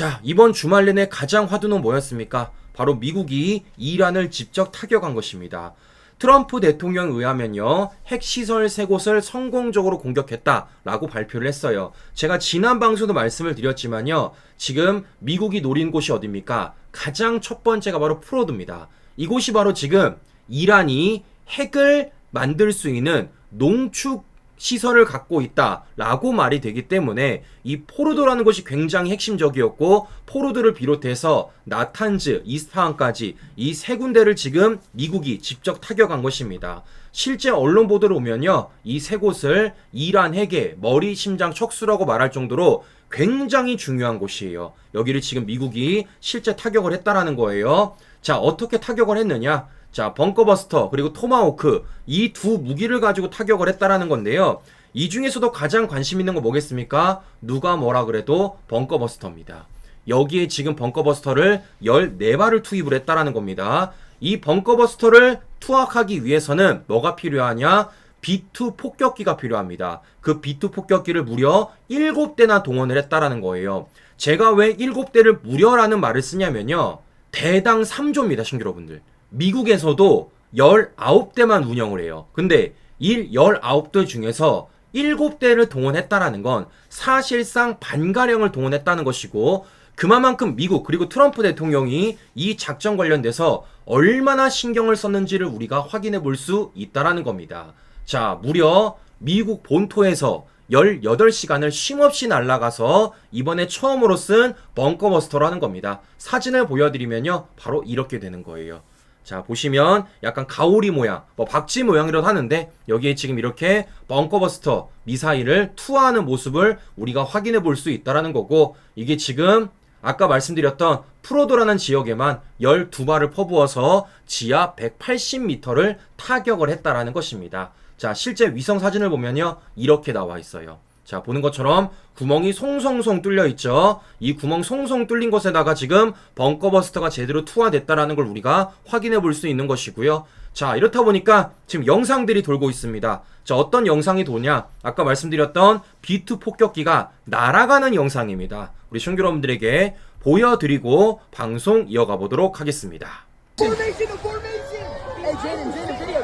자, 이번 주말 내내 가장 화두는 뭐였습니까? 바로 미국이 이란을 직접 타격한 것입니다. 트럼프 대통령에 의하면요, 핵시설 3곳을 성공적으로 공격했다라고 발표를 했어요. 제가 지난 방송도 말씀을 드렸지만요, 지금 미국이 노린 곳이 어디입니까? 가장 첫 번째가 바로 포로드입니다. 이곳이 바로 지금 이란이 핵을 만들 수 있는 농축 시설을 갖고 있다라고 말이 되기 때문에 이 포르도라는 것이 굉장히 핵심적이었고, 포르도를 비롯해서 나탄즈, 이스파한까지 이 3군데를 지금 미국이 직접 타격한 것입니다. 실제 언론 보도를 보면요, 이 3곳을 이란 핵의 머리, 심장, 척수라고 말할 정도로 굉장히 중요한 곳이에요. 여기를 지금 미국이 실제 타격을 했다라는 거예요. 자, 어떻게 타격을 했느냐? 자, 벙커버스터 그리고 토마호크, 이 두 무기를 가지고 타격을 했다라는 건데요. 이 중에서도 가장 관심 있는 거 뭐겠습니까? 누가 뭐라 그래도 벙커버스터입니다. 여기에 지금 벙커버스터를 14발을 투입을 했다라는 겁니다. 이 벙커버스터를 투하하기 위해서는 뭐가 필요하냐? B2 폭격기가 필요합니다. 그 B2 폭격기를 무려 7대나 동원을 했다라는 거예요. 제가 왜 7대를 무려라는 말을 쓰냐면요, 대당 3조입니다, 신규 여러분들. 미국에서도 19대만 운영을 해요. 근데 이 19대 중에서 7대를 동원했다라는 건 사실상 반가량을 동원했다는 것이고, 그만큼 미국 그리고 트럼프 대통령이 이 작전 관련돼서 얼마나 신경을 썼는지를 우리가 확인해 볼 수 있다라는 겁니다. 자, 무려 미국 본토에서 18시간을 쉼없이 날아가서 이번에 처음으로 쓴 벙커버스터라는 겁니다. 사진을 보여드리면요, 바로 이렇게 되는 거예요. 자, 보시면 약간 가오리 모양, 박쥐 모양이라도 하는데, 여기에 지금 이렇게 벙커버스터 미사일을 투하하는 모습을 우리가 확인해 볼 수 있다라는 거고, 이게 지금 아까 말씀드렸던 프로도라는 지역에만 12발을 퍼부어서 지하 180m를 타격을 했다라는 것입니다. 자, 실제 위성 사진을 보면요, 이렇게 나와 있어요. 자, 보는 것처럼 구멍이 송송송 뚫려 있죠. 이 구멍 송송 뚫린 곳에다가 지금 벙커버스터가 제대로 투하됐다라는 걸 우리가 확인해 볼 수 있는 것이고요. 자, 이렇다 보니까 지금 영상들이 돌고 있습니다. 자, 어떤 영상이 도냐? 아까 말씀드렸던 B2 폭격기가 날아가는 영상입니다. 우리 시청자 여러분들에게 보여드리고 방송 이어가 보도록 하겠습니다. Formation! Hey, Jaden, video.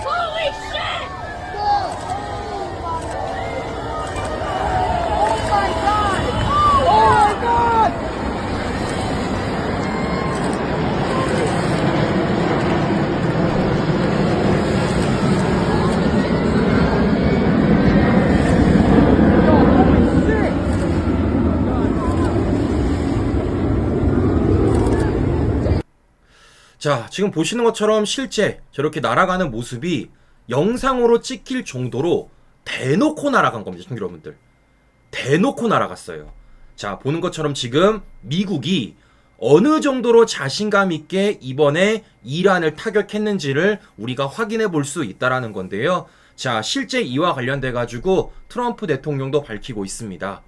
Holy shit! Oh my God! 자, 지금 보시는 것처럼 실제 저렇게 날아가는 모습이 영상으로 찍힐 정도로 대놓고 날아간 겁니다, 시청자 여러분들. 대놓고 날아갔어요. 자, 보는 것처럼 지금 미국이 어느 정도로 자신감 있게 이번에 이란을 타격했는지를 우리가 확인해 볼 수 있다라는 건데요. 자, 실제 이와 관련돼 가지고 트럼프 대통령도 밝히고 있습니다.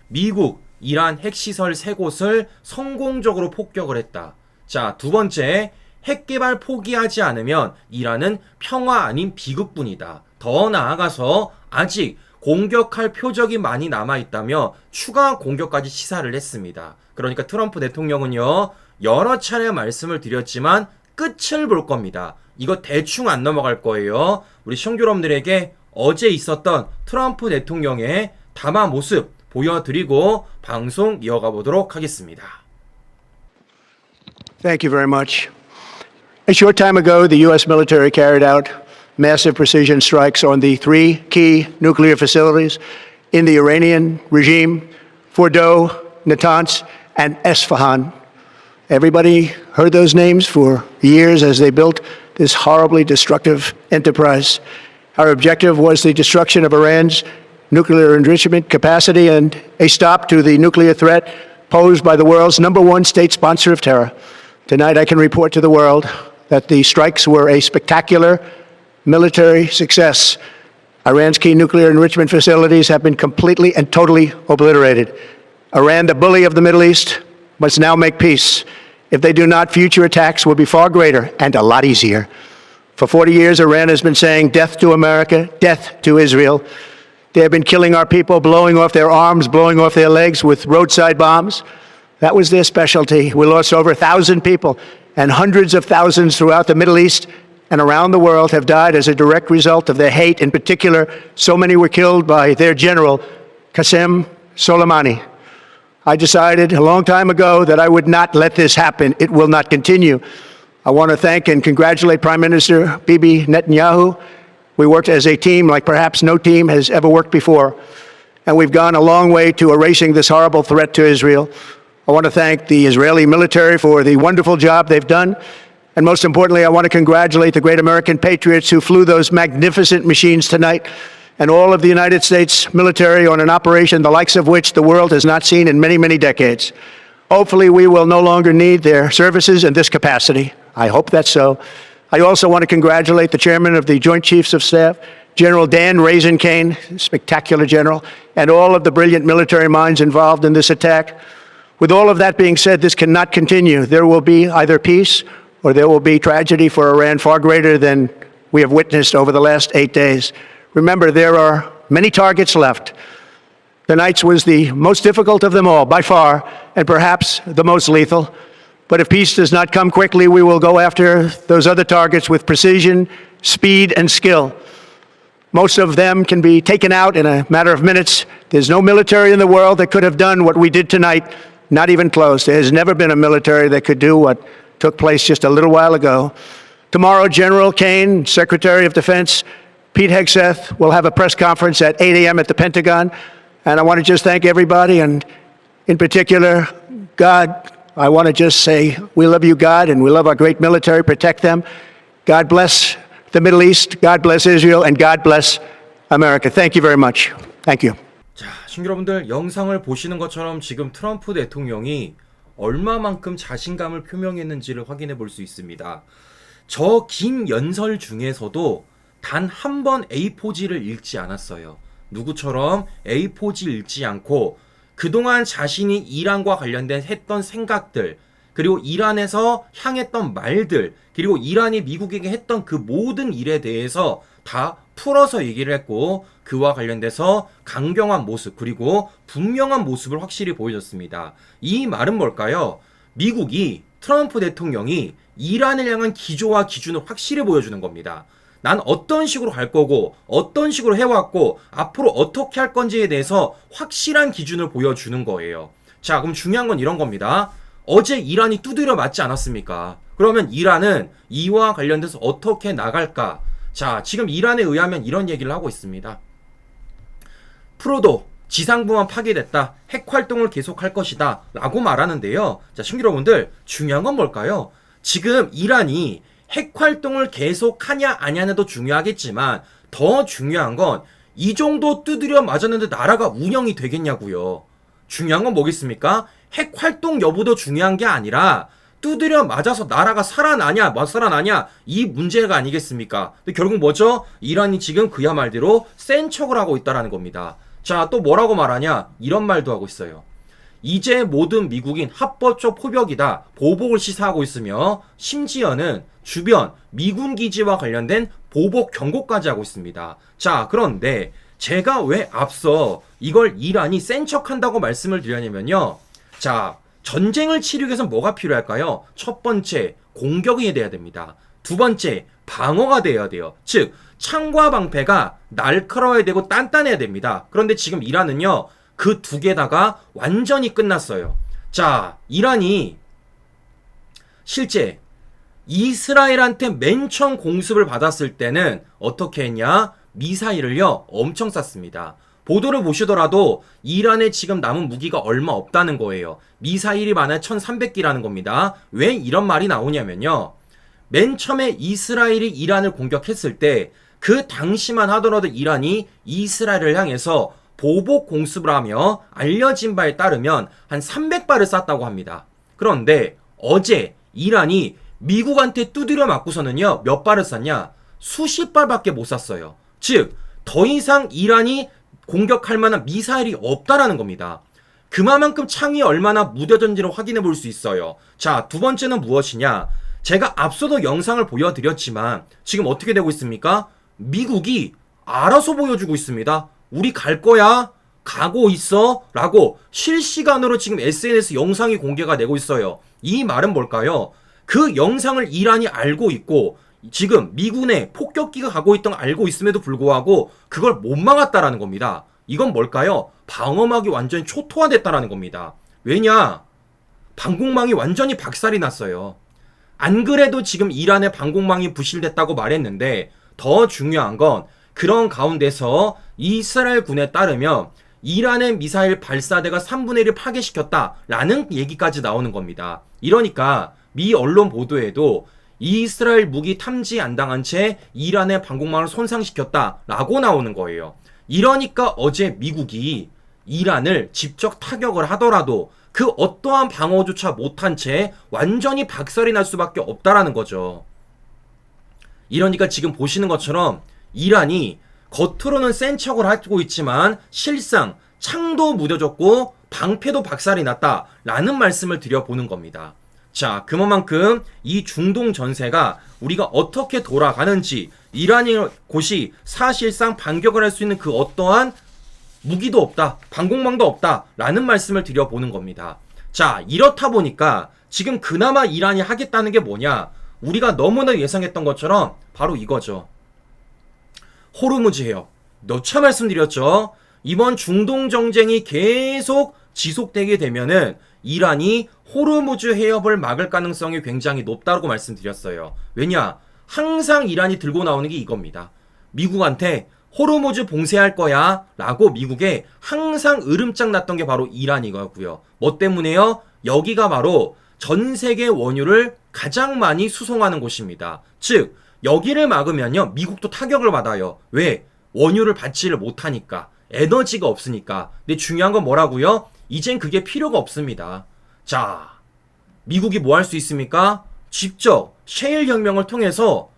미국, 이란 핵시설 3곳을 성공적으로 폭격을 했다. 자, 두 번째, 핵개발 포기하지 않으면 이란은 평화 아닌 비극뿐이다. 더 나아가서 아직 공격할 표적이 많이 남아있다며 추가 공격까지 시사를 했습니다. 그러니까 트럼프 대통령은요, 여러 차례 말씀을 드렸지만 끝을 볼 겁니다. 이거 대충 안 넘어갈 거예요. 우리 시청자 여러분들에게 어제 있었던 트럼프 대통령의 담화 모습 보여드리고 방송 이어가 보도록 하겠습니다. Thank you very much. A short time ago, the U.S. military carried out massive precision strikes on the 3 key nuclear facilities in the Iranian regime, Fordow, Natanz, and Esfahan. Everybody heard those names for years as they built this horribly destructive enterprise. Our objective was the destruction of Iran's nuclear enrichment capacity and a stop to the nuclear threat posed by the world's #1 state sponsor of terror. Tonight, I can report to the world that the strikes were a spectacular military success. Iran's key nuclear enrichment facilities have been completely and totally obliterated. Iran, the bully of the Middle East, must now make peace. If they do not, future attacks will be far greater and a lot easier. For 40 years, Iran has been saying death to America, death to Israel. They have been killing our people, blowing off their arms, blowing off their legs with roadside bombs. That was their specialty. We lost over 1,000 people, and hundreds of thousands throughout the Middle East and around the world have died as a direct result of their hate. In particular, so many were killed by their general, Qasem Soleimani. I decided a long time ago that I would not let this happen. It will not continue. I want to thank and congratulate Prime Minister Bibi Netanyahu. We worked as a team like perhaps no team has ever worked before, and we've gone a long way to erasing this horrible threat to Israel. I want to thank the Israeli military for the wonderful job they've done, and most importantly, I want to congratulate the great American patriots who flew those magnificent machines tonight, and all of the United States military on an operation the likes of which the world has not seen in many, many decades. Hopefully, we will no longer need their services in this capacity. I hope that's so. I also want to congratulate the chairman of the Joint Chiefs of Staff, General Dan Raisin Kane, spectacular general, and all of the brilliant military minds involved in this attack. With all of that being said, this cannot continue. There will be either peace or there will be tragedy for Iran far greater than we have witnessed over the last 8 days. Remember, there are many targets left. The Nights was the most difficult of them all, by far, and perhaps the most lethal. But if peace does not come quickly, we will go after those other targets with precision, speed, and skill. Most of them can be taken out in a matter of minutes. There's no military in the world that could have done what we did tonight, not even close. There has never been a military that could do what took place just a little while ago. Tomorrow, General Kane, Secretary of Defense, Pete Hegseth will have a press conference at 8 a.m. at the Pentagon. And I want to just thank everybody, and in particular, God. I want to just say, we love you, God, and we love our great military. Protect them. God bless the Middle East. God bless Israel, and God bless America. Thank you very much. Thank you. 자, 시청자 여러분들, 영상을 보시는 것처럼 지금 트럼프 대통령이 얼마만큼 자신감을 표명했는지를 확인해 볼 수 있습니다. 저 긴 연설 중에서도 단 한 번 A4지를 읽지 않았어요. 누구처럼 A4지 읽지 않고 그동안 자신이 이란과 관련된 했던 생각들, 그리고 이란에서 향했던 말들, 그리고 이란이 미국에게 했던 그 모든 일에 대해서 다 풀어서 얘기를 했고, 그와 관련돼서 강경한 모습, 그리고 분명한 모습을 확실히 보여줬습니다. 이 말은 뭘까요? 미국이, 트럼프 대통령이 이란을 향한 기조와 기준을 확실히 보여주는 겁니다. 난 어떤 식으로 갈 거고, 어떤 식으로 해왔고, 앞으로 어떻게 할 건지에 대해서 확실한 기준을 보여주는 거예요. 자, 그럼 중요한 건 이런 겁니다. 어제 이란이 두드려 맞지 않았습니까? 그러면 이란은 이와 관련돼서 어떻게 나갈까? 자, 지금 이란에 의하면 이런 얘기를 하고 있습니다. 프로도 지상부만 파괴됐다. 핵 활동을 계속할 것이다. 라고 말하는데요. 자, 시청자 여러분들, 중요한 건 뭘까요? 지금 이란이 핵 활동을 계속하냐 아냐도 중요하겠지만 더 중요한 건 이 정도 두드려 맞았는데 나라가 운영이 되겠냐고요. 중요한 건 뭐겠습니까? 핵 활동 여부도 중요한 게 아니라 두드려 맞아서 나라가 살아나냐 못 살아나냐 이 문제가 아니겠습니까? 근데 결국 뭐죠? 이란이 지금 그야 말대로 센 척을 하고 있다라는 겁니다. 자, 또 뭐라고 말하냐? 이런 말도 하고 있어요. 이제 모든 미국인 합법적 포격이다. 보복을 시사하고 있으며 심지어는 주변 미군 기지와 관련된 보복 경고까지 하고 있습니다. 자, 그런데 제가 왜 앞서 이걸 이란이 센 척한다고 말씀을 드렸냐면요. 자, 전쟁을 치르기 위해서 뭐가 필요할까요? 첫 번째, 공격이 돼야 됩니다. 두 번째, 방어가 돼야 돼요. 즉, 창과 방패가 날카로워야 되고 단단해야 됩니다. 그런데 지금 이란은요, 그 두 개다가 완전히 끝났어요. 자, 이란이 실제 이스라엘한테 맨 처음 공습을 받았을 때는 어떻게 했냐? 미사일을요, 엄청 쐈습니다. 보도를 보시더라도 이란에 지금 남은 무기가 얼마 없다는 거예요. 미사일이 많아야 1300기라는 겁니다. 왜 이런 말이 나오냐면요. 맨 처음에 이스라엘이 이란을 공격했을 때 그 당시만 하더라도 이란이 이스라엘을 향해서 보복 공습을 하며 알려진 바에 따르면 한 300발을 쐈다고 합니다. 그런데 어제 이란이 미국한테 두드려 맞고서는요, 몇 발을 쐈냐? 수십 발밖에 못 쐈어요. 즉, 더 이상 이란이 공격할 만한 미사일이 없다라는 겁니다. 그만큼 창이 얼마나 무뎌졌는지를 확인해 볼 수 있어요. 자, 두 번째는 무엇이냐? 제가 앞서도 영상을 보여드렸지만 지금 어떻게 되고 있습니까? 미국이 알아서 보여주고 있습니다. 우리 갈 거야? 가고 있어? 라고 실시간으로 지금 SNS 영상이 공개가 되고 있어요. 이 말은 뭘까요? 그 영상을 이란이 알고 있고 지금 미군의 폭격기가 가고 있던 걸 알고 있음에도 불구하고 그걸 못 막았다라는 겁니다. 이건 뭘까요? 방어막이 완전히 초토화됐다라는 겁니다. 왜냐? 방공망이 완전히 박살이 났어요. 안 그래도 지금 이란의 방공망이 부실됐다고 말했는데 더 중요한 건 그런 가운데서 이스라엘 군에 따르면 이란의 미사일 발사대가 3분의 1을 파괴시켰다라는 얘기까지 나오는 겁니다. 이러니까 미 언론 보도에도 이스라엘 무기 탐지 안 당한 채 이란의 방공망을 손상시켰다라고 나오는 거예요. 이러니까 어제 미국이 이란을 직접 타격을 하더라도 그 어떠한 방어조차 못한 채 완전히 박살이 날 수밖에 없다라는 거죠. 이러니까 지금 보시는 것처럼 이란이 겉으로는 센 척을 하고 있지만 실상 창도 무뎌졌고 방패도 박살이 났다라는 말씀을 드려보는 겁니다. 자, 그만큼 이 중동 전세가 우리가 어떻게 돌아가는지 이란이 곳이 사실상 반격을 할 수 있는 그 어떠한 무기도 없다, 방공망도 없다라는 말씀을 드려보는 겁니다. 자, 이렇다 보니까 지금 그나마 이란이 하겠다는 게 뭐냐? 우리가 너무나 예상했던 것처럼 바로 이거죠. 호르무즈 해협. 몇 차 말씀드렸죠? 이번 중동 정쟁이 계속 지속되게 되면은 이란이 호르무즈 해협을 막을 가능성이 굉장히 높다고 말씀드렸어요. 왜냐? 항상 이란이 들고 나오는 게 이겁니다. 미국한테 호르무즈 봉쇄할 거야 라고 미국에 항상 으름장 났던 게 바로 이란이고요. 뭐 때문에요? 여기가 바로 전 세계 원유를 가장 많이 수송하는 곳입니다. 즉 여기를 막으면요 미국도 타격을 받아요. 왜? 원유를 받지를 못하니까, 에너지가 없으니까. 근데 중요한 건 뭐라고요? 이젠 그게 필요가 없습니다. 자, 미국이 뭐 할 수 있습니까? 직접 셰일 혁명을 통해서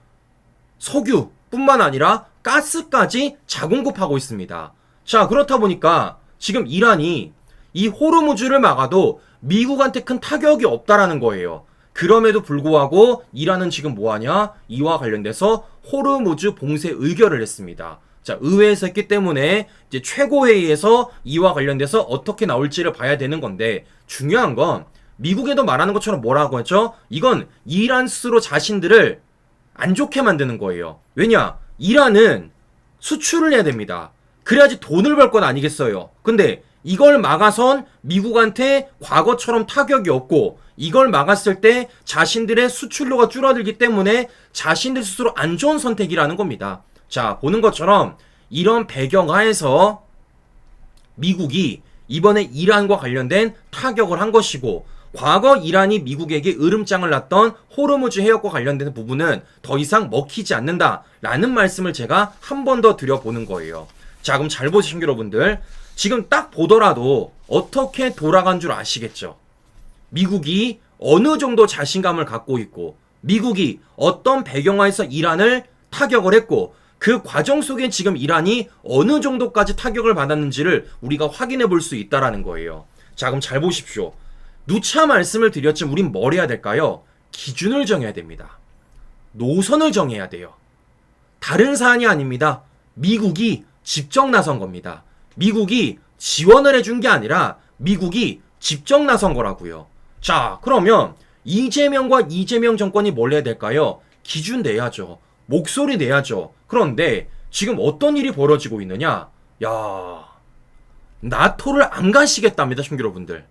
석유뿐만 아니라 가스까지 자공급하고 있습니다. 자, 그렇다 보니까 지금 이란이 이 호르무즈를 막아도 미국한테 큰 타격이 없다라는 거예요. 그럼에도 불구하고 이란은 지금 뭐하냐? 이와 관련돼서 호르무즈 봉쇄 의결을 했습니다. 자, 의회에서 했기 때문에 이제 최고회의에서 이와 관련돼서 어떻게 나올지를 봐야 되는 건데, 중요한 건 미국에도 말하는 것처럼 뭐라고 했죠? 이건 이란 스스로 자신들을 안 좋게 만드는 거예요. 왜냐? 이란은 수출을 해야 됩니다. 그래야지 돈을 벌 건 아니겠어요. 근데 이걸 막아선 미국한테 과거처럼 타격이 없고, 이걸 막았을 때 자신들의 수출로가 줄어들기 때문에 자신들 스스로 안 좋은 선택이라는 겁니다. 자, 보는 것처럼 이런 배경하에서 미국이 이번에 이란과 관련된 타격을 한 것이고, 과거 이란이 미국에게 으름장을 놨던 호르무즈 해협과 관련된 부분은 더 이상 먹히지 않는다라는 말씀을 제가 한 번 더 드려보는 거예요. 자, 그럼 잘 보시신 여러분들, 지금 딱 보더라도 어떻게 돌아간 줄 아시겠죠? 미국이 어느 정도 자신감을 갖고 있고, 미국이 어떤 배경하에서 이란을 타격을 했고, 그 과정 속에 지금 이란이 어느 정도까지 타격을 받았는지를 우리가 확인해 볼 수 있다라는 거예요. 자, 그럼 잘 보십시오. 누차 말씀을 드렸지만 우린 뭘 해야 될까요? 기준을 정해야 됩니다. 노선을 정해야 돼요. 다른 사안이 아닙니다. 미국이 직접 나선 겁니다. 미국이 지원을 해준 게 아니라 미국이 직접 나선 거라고요. 자, 그러면 이재명과 이재명 정권이 뭘 해야 될까요? 기준 내야죠. 목소리 내야죠. 그런데 지금 어떤 일이 벌어지고 있느냐? 야, 나토를 안 가시겠답니다,兄여러분들.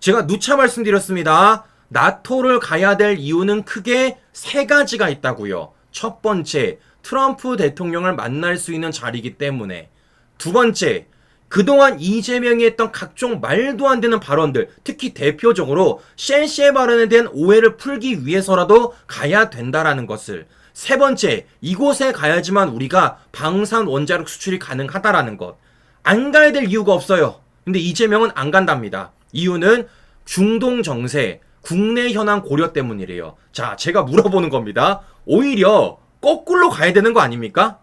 제가 누차 말씀드렸습니다. 나토를 가야 될 이유는 크게 세 가지가 있다고요. 첫 번째, 트럼프 대통령을 만날 수 있는 자리이기 때문에. 두 번째, 그동안 이재명이 했던 각종 말도 안 되는 발언들, 특히 대표적으로 쉔시의 발언에 대한 오해를 풀기 위해서라도 가야 된다라는 것을. 세 번째, 이곳에 가야지만 우리가 방산 원자력 수출이 가능하다라는 것. 안 가야 될 이유가 없어요. 근데 이재명은 안 간답니다. 이유는 중동 정세, 국내 현안 고려 때문이래요. 자, 제가 물어보는 겁니다. 오히려 거꾸로 가야 되는 거 아닙니까?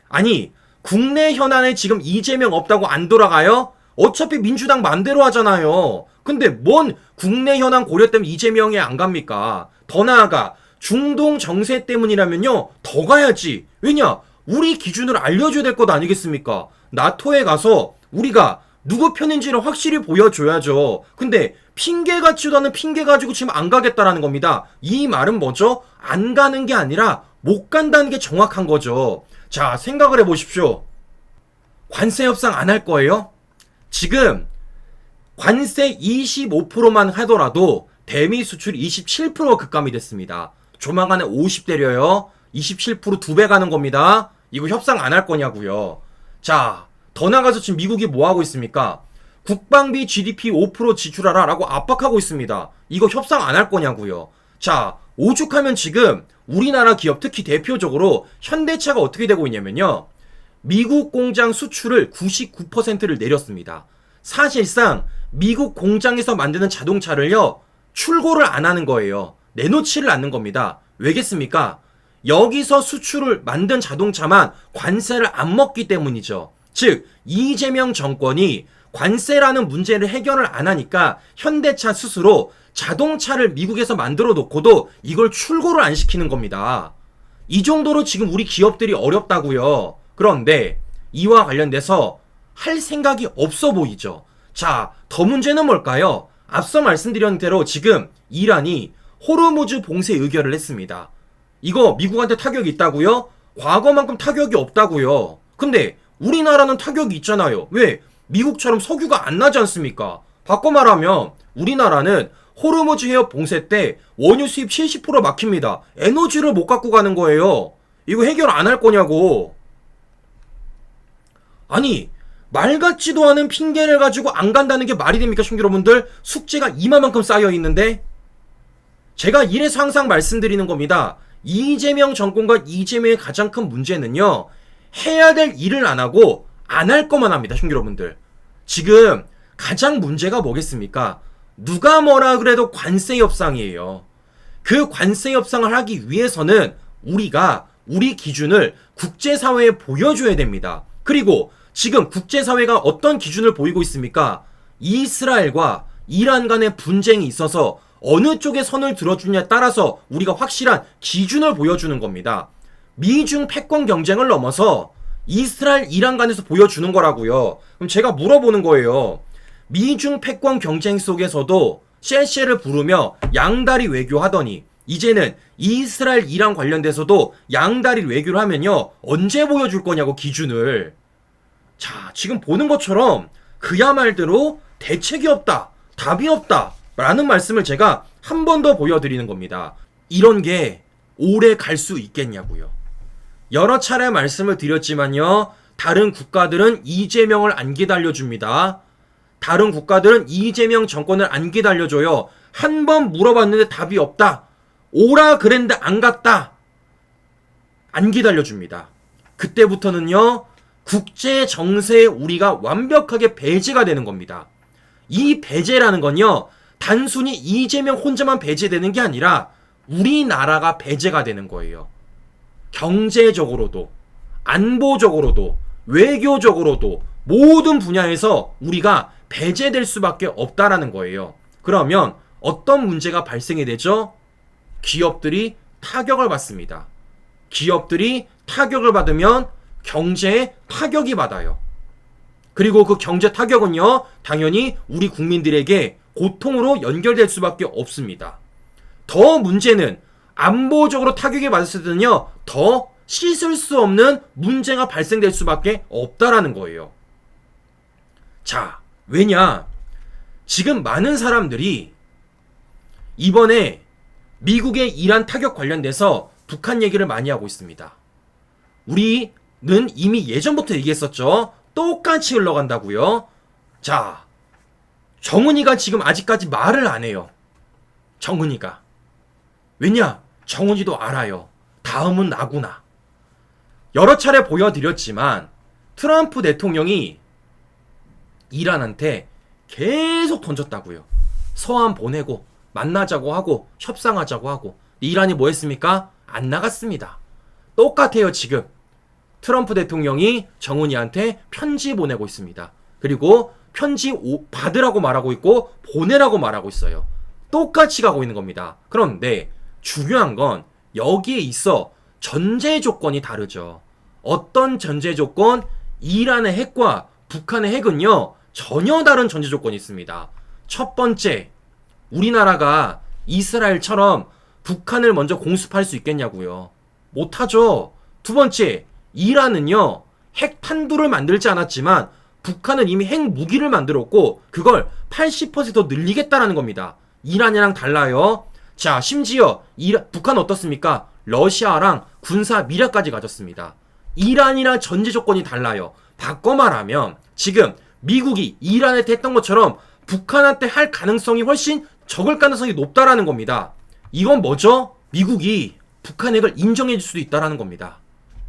아니, 국내 현안에 지금 이재명 없다고 안 돌아가요? 어차피 민주당 맘대로 하잖아요. 근데 뭔 국내 현안 고려 때문에 이재명이 안 갑니까? 더 나아가 중동 정세 때문이라면요, 더 가야지. 왜냐? 우리 기준을 알려줘야 될 것 아니겠습니까? 나토에 가서 우리가 누구 편인지를 확실히 보여줘야죠. 근데 핑계 같지도 않은 핑계 가지고 지금 안 가겠다라는 겁니다. 이 말은 뭐죠? 안 가는 게 아니라 못 간다는 게 정확한 거죠. 자, 생각을 해보십시오. 관세 협상 안 할 거예요? 지금 관세 25%만 하더라도 대미 수출이 27%가 급감이 됐습니다. 조만간에 50대려요. 27% 2배 가는 겁니다. 이거 협상 안 할 거냐고요. 자, 더 나가서 지금 미국이 뭐 하고 있습니까? 국방비 GDP 5% 지출하라 라고 압박하고 있습니다. 이거 협상 안 할 거냐고요. 자, 오죽하면 지금 우리나라 기업, 특히 대표적으로 현대차가 어떻게 되고 있냐면요, 미국 공장 수출을 99%를 내렸습니다. 사실상 미국 공장에서 만드는 자동차를요, 출고를 안 하는 거예요. 내놓지를 않는 겁니다. 왜겠습니까? 여기서 수출을 만든 자동차만 관세를 안 먹기 때문이죠. 즉, 이재명 정권이 관세라는 문제를 해결을 안 하니까 현대차 스스로 자동차를 미국에서 만들어 놓고도 이걸 출고를 안 시키는 겁니다. 이 정도로 지금 우리 기업들이 어렵다고요. 그런데 이와 관련돼서 할 생각이 없어 보이죠. 자, 더 문제는 뭘까요? 앞서 말씀드린 대로 지금 이란이 호르무즈 봉쇄 의결을 했습니다. 이거 미국한테 타격이 있다고요? 과거만큼 타격이 없다고요. 근데 우리나라는 타격이 있잖아요. 왜? 미국처럼 석유가 안 나지 않습니까? 바꿔 말하면 우리나라는 호르무즈 해협 봉쇄 때 원유 수입 70% 막힙니다. 에너지를 못 갖고 가는 거예요. 이거 해결 안 할 거냐고. 아니, 말 같지도 않은 핑계를 가지고 안 간다는 게 말이 됩니까,兄弟여러분들? 숙제가 이만큼 쌓여 있는데? 제가 이래서 항상 말씀드리는 겁니다. 이재명 정권과 이재명의 가장 큰 문제는요, 해야 될 일을 안 하고 안 할 것만 합니다,兄弟여러분들. 지금 가장 문제가 뭐겠습니까? 누가 뭐라 그래도 관세 협상이에요. 그 관세 협상을 하기 위해서는 우리가 우리 기준을 국제사회에 보여줘야 됩니다. 그리고 지금 국제사회가 어떤 기준을 보이고 있습니까? 이스라엘과 이란 간의 분쟁이 있어서 어느 쪽에 선을 들어주냐에 따라서 우리가 확실한 기준을 보여주는 겁니다. 미중 패권 경쟁을 넘어서 이스라엘, 이란 간에서 보여주는 거라고요. 그럼 제가 물어보는 거예요. 미중 패권 경쟁 속에서도 셀셀을 부르며 양다리 외교하더니 이제는 이스라엘, 이란 관련돼서도 양다리 외교를 하면요, 언제 보여줄 거냐고, 기준을. 자, 지금 보는 것처럼 그야말대로 대책이 없다, 답이 없다 라는 말씀을 제가 한 번 더 보여드리는 겁니다. 이런 게 오래 갈 수 있겠냐고요. 여러 차례 말씀을 드렸지만요, 다른 국가들은 이재명을 안 기다려줍니다. 다른 국가들은 이재명 정권을 안 기다려줘요. 한 번 물어봤는데 답이 없다, 오라 그랬는데 안 갔다, 안 기다려줍니다. 그때부터는요, 국제 정세에 우리가 완벽하게 배제가 되는 겁니다. 이 배제라는 건요, 단순히 이재명 혼자만 배제되는 게 아니라 우리나라가 배제가 되는 거예요. 경제적으로도, 안보적으로도, 외교적으로도 모든 분야에서 우리가 배제될 수밖에 없다라는 거예요. 그러면 어떤 문제가 발생이 되죠? 기업들이 타격을 받습니다. 기업들이 타격을 받으면 경제에 타격이 받아요. 그리고 그 경제 타격은요, 당연히 우리 국민들에게 고통으로 연결될 수밖에 없습니다. 더 문제는 안보적으로 타격이 받았을 때는요, 더 씻을 수 없는 문제가 발생될 수밖에 없다라는 거예요. 자, 왜냐? 지금 많은 사람들이 이번에 미국의 이란 타격 관련돼서 북한 얘기를 많이 하고 있습니다. 우리는 이미 예전부터 얘기했었죠. 똑같이 흘러간다고요. 자, 정은이가 지금 아직까지 말을 안 해요. 정은이가. 왜냐? 정은이도 알아요. 다음은 나구나. 여러 차례 보여드렸지만 트럼프 대통령이 이란한테 계속 던졌다고요. 서한 보내고 만나자고 하고 협상하자고 하고. 이란이 뭐 했습니까? 안 나갔습니다. 똑같아요. 지금 트럼프 대통령이 정은이한테 편지 보내고 있습니다. 그리고 편지 받으라고 말하고 있고 보내라고 말하고 있어요. 똑같이 가고 있는 겁니다. 그런데 중요한 건 여기에 있어 전제 조건이 다르죠. 어떤 전제 조건? 이란의 핵과 북한의 핵은요, 전혀 다른 전제 조건이 있습니다. 첫 번째, 우리나라가 이스라엘처럼 북한을 먼저 공습할 수 있겠냐고요. 못하죠. 두 번째, 이란은요, 핵 탄두를 만들지 않았지만 북한은 이미 핵 무기를 만들었고 그걸 80% 늘리겠다라는 겁니다. 이란이랑 달라요. 자, 심지어 북한 어떻습니까? 러시아랑 군사 미래까지 가졌습니다. 이란이랑 전제 조건이 달라요. 바꿔 말하면 지금 미국이 이란한테 했던 것처럼 북한한테 할 가능성이 훨씬 적을 가능성이 높다라는 겁니다. 이건 뭐죠? 미국이 북한 핵을 인정해 줄 수도 있다라는 겁니다.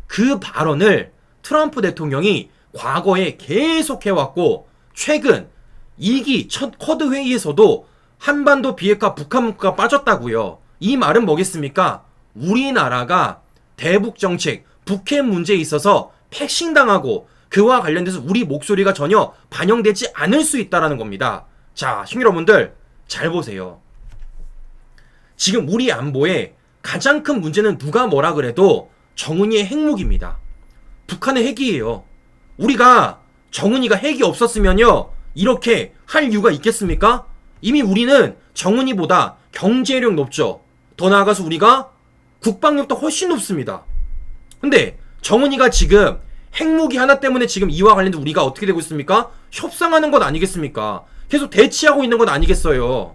그 발언을 트럼프 대통령이 과거에 계속 해왔고 최근 2기 첫 쿼드 회의에서도 한반도 비핵화 북한 문구가 빠졌다고요. 이 말은 뭐겠습니까? 우리나라가 대북 정책, 북핵 문제에 있어서 패싱당하고 그와 관련돼서 우리 목소리가 전혀 반영되지 않을 수 있다는 겁니다. 자, 여러분들 잘 보세요. 지금 우리 안보에 가장 큰 문제는 누가 뭐라 그래도 정은이의 핵무기입니다. 북한의 핵이에요. 우리가 정은이가 핵이 없었으면요, 이렇게 할 이유가 있겠습니까? 이미 우리는 정은이보다 경제력 높죠. 더 나아가서 우리가 국방력도 훨씬 높습니다. 근데 정은이가 지금 핵무기 하나 때문에 지금 이와 관련해서 우리가 어떻게 되고 있습니까? 협상하는 것 아니겠습니까? 계속 대치하고 있는 것 아니겠어요?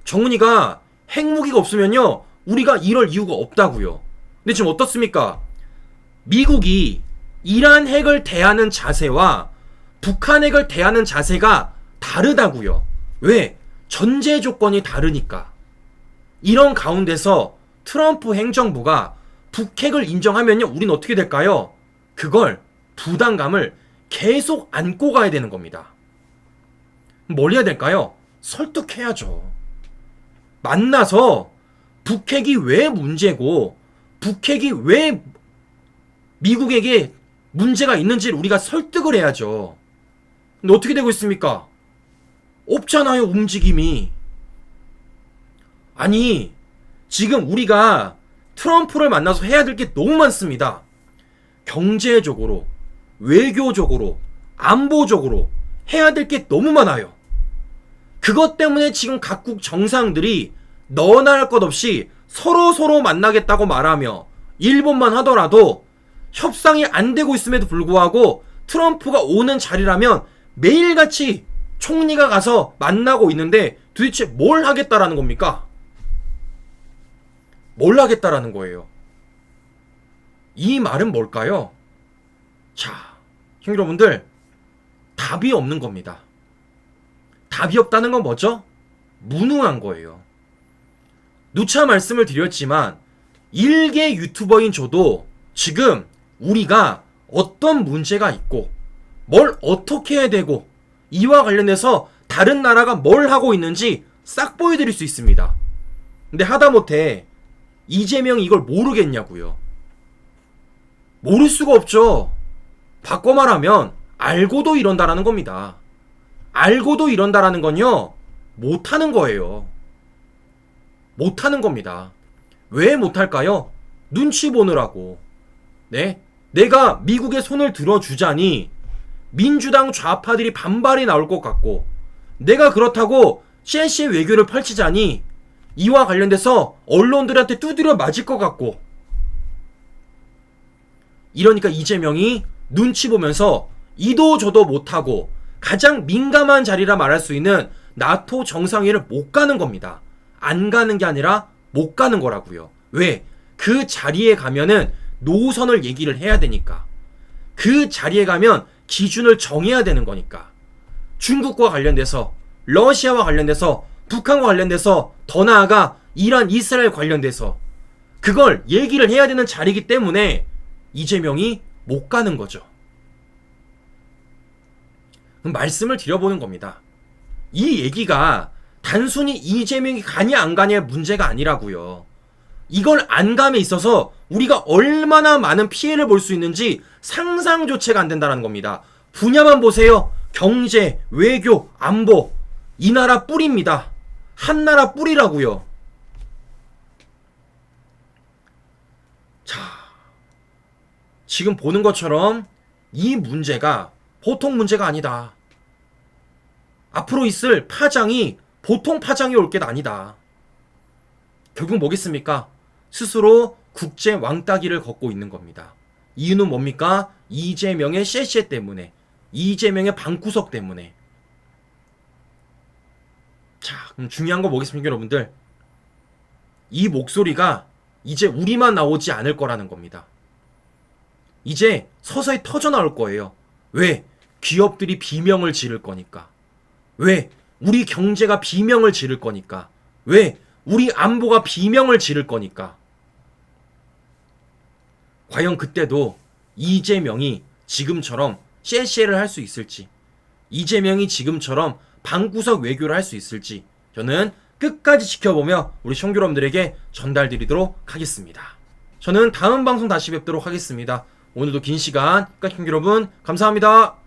정은이가 핵무기가 없으면요, 우리가 이럴 이유가 없다고요. 근데 지금 어떻습니까? 미국이 이란 핵을 대하는 자세와 북한 핵을 대하는 자세가 다르다고요. 왜? 전제 조건이 다르니까. 이런 가운데서 트럼프 행정부가 북핵을 인정하면요, 우린 어떻게 될까요? 그걸 부담감을 계속 안고 가야 되는 겁니다. 뭘 해야 될까요? 설득해야죠. 만나서 북핵이 왜 문제고 북핵이 왜 미국에게 문제가 있는지를 우리가 설득을 해야죠. 근데 어떻게 되고 있습니까? 없잖아요, 움직임이. 아니, 지금 우리가 트럼프를 만나서 해야 될 게 너무 많습니다. 경제적으로, 외교적으로, 안보적으로 해야 될 게 너무 많아요. 그것 때문에 지금 각국 정상들이 너나 할 것 없이 서로 만나겠다고 말하며 일본만 하더라도 협상이 안 되고 있음에도 불구하고 트럼프가 오는 자리라면 매일같이 총리가 가서 만나고 있는데 도대체 뭘 하겠다라는 겁니까? 뭘 하겠다라는 거예요? 이 말은 뭘까요? 자, 여러분들, 답이 없는 겁니다. 답이 없다는 건 뭐죠? 무능한 거예요. 누차 말씀을 드렸지만 일개 유튜버인 저도 지금 우리가 어떤 문제가 있고 뭘 어떻게 해야 되고 이와 관련해서 다른 나라가 뭘 하고 있는지 싹 보여드릴 수 있습니다. 근데 하다못해 이재명이 이걸 모르겠냐고요. 모를 수가 없죠. 바꿔 말하면 알고도 이런다라는 겁니다. 알고도 이런다라는 건요, 못하는 거예요. 못하는 겁니다. 왜 못할까요? 눈치 보느라고. 네? 내가 미국의 손을 들어주자니 민주당 좌파들이 반발이 나올 것 같고, 내가 그렇다고 CNC의 외교를 펼치자니 이와 관련돼서 언론들한테 두드려 맞을 것 같고, 이러니까 이재명이 눈치 보면서 이도 저도 못하고 가장 민감한 자리라 말할 수 있는 나토 정상회의를 못 가는 겁니다. 안 가는 게 아니라 못 가는 거라고요. 왜? 그 자리에 가면은 노선을 얘기를 해야 되니까. 그 자리에 가면 기준을 정해야 되는 거니까. 중국과 관련돼서, 러시아와 관련돼서, 북한과 관련돼서, 더 나아가 이란, 이스라엘 관련돼서 그걸 얘기를 해야 되는 자리이기 때문에 이재명이 못 가는 거죠. 그럼 말씀을 드려보는 겁니다. 이 얘기가 단순히 이재명이 가냐 안 가냐의 문제가 아니라고요. 이걸 안 감에 있어서 우리가 얼마나 많은 피해를 볼 수 있는지 상상조차가 안 된다는 겁니다. 분야만 보세요. 경제, 외교, 안보. 이 나라 뿌리입니다. 한 나라 뿌리라고요. 자, 지금 보는 것처럼 이 문제가 보통 문제가 아니다. 앞으로 있을 파장이 보통 파장이 올 게 아니다. 결국 뭐겠습니까? 스스로 국제 왕따기를 걷고 있는 겁니다. 이유는 뭡니까? 이재명의 쎄쎄 때문에, 이재명의 방구석 때문에. 자, 그럼 중요한 거 뭐겠습니까, 여러분들? 이 목소리가 이제 우리만 나오지 않을 거라는 겁니다. 이제 서서히 터져 나올 거예요. 왜? 기업들이 비명을 지를 거니까. 왜? 우리 경제가 비명을 지를 거니까. 왜? 우리 안보가 비명을 지를 거니까. 과연 그때도 이재명이 지금처럼 쎄쎄를 할 수 있을지, 이재명이 지금처럼 방구석 외교를 할 수 있을지 저는 끝까지 지켜보며 우리 시청자 여러분들에게 전달드리도록 하겠습니다. 저는 다음 방송 다시 뵙도록 하겠습니다. 오늘도 긴 시간 시청자 여러분 감사합니다.